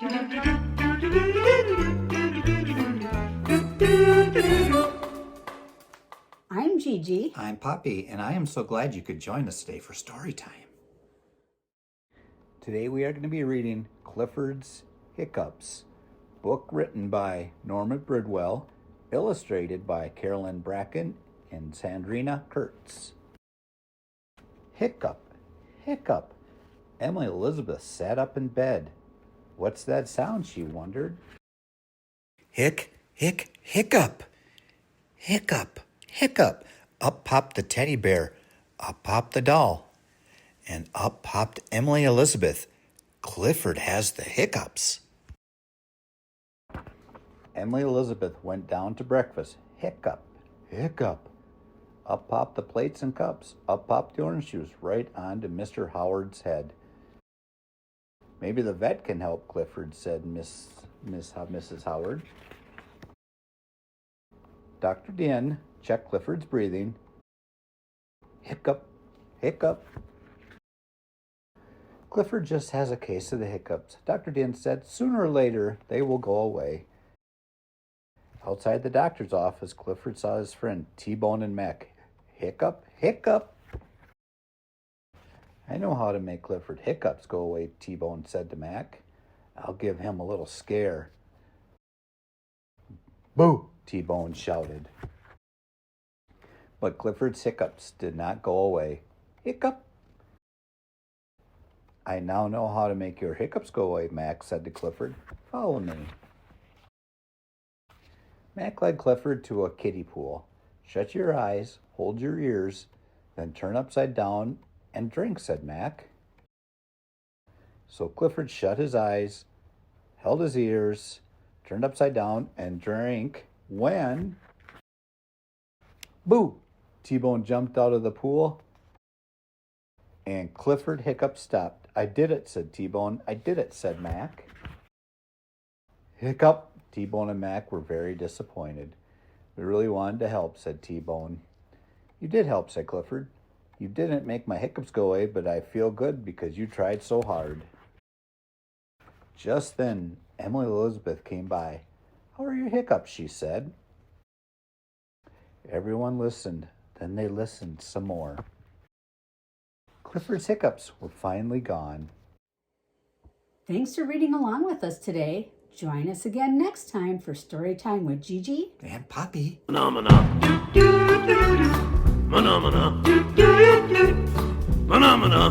I'm Gigi. I'm Poppy, and I am so glad you could join us today for story time. Today we are going to be reading Clifford's Hiccups, book written by Norman Bridwell, illustrated by Carolyn Bracken and Sandrina Kurtz. Hiccup, hiccup. Emily Elizabeth sat up in bed. What's that sound, she wondered. Hiccup. Hiccup, hiccup. Up popped the teddy bear. Up popped the doll. And up popped Emily Elizabeth. Clifford has the hiccups. Emily Elizabeth went down to breakfast. Hiccup, hiccup. Up popped the plates and cups. Up popped the orange juice right onto Mr. Howard's head. Maybe the vet can help, Clifford said Mrs. Howard. Dr. Dean checked Clifford's breathing. Hiccup, hiccup. Clifford just has a case of the hiccups. Dr. Dean said sooner or later they will go away. Outside the doctor's office, Clifford saw his friend T-Bone and Mac. Hiccup, hiccup. I know how to make Clifford hiccups go away, T-Bone said to Mac. I'll give him a little scare. Boo, T-Bone shouted. But Clifford's hiccups did not go away. Hiccup. I now know how to make your hiccups go away, Mac said to Clifford. Follow me. Mac led Clifford to a kiddie pool. Shut your eyes, hold your ears, then turn upside down and drink, said Mac. So Clifford shut his eyes, held his ears, turned upside down, and drank when... Boo! T-Bone jumped out of the pool, and Clifford hiccup stopped. I did it, said T-Bone. I did it, said Mac. Hiccup! T-Bone and Mac were very disappointed. We really wanted to help, said T-Bone. You did help, said Clifford. You didn't make my hiccups go away, but I feel good because you tried so hard. Just then, Emily Elizabeth came by. How are your hiccups, she said. Everyone listened. Then they listened some more. Clifford's hiccups were finally gone. Thanks for reading along with us today. Join us again next time for Story Time with Gigi And Poppy. Phenomena. Phenomena. Phenomena.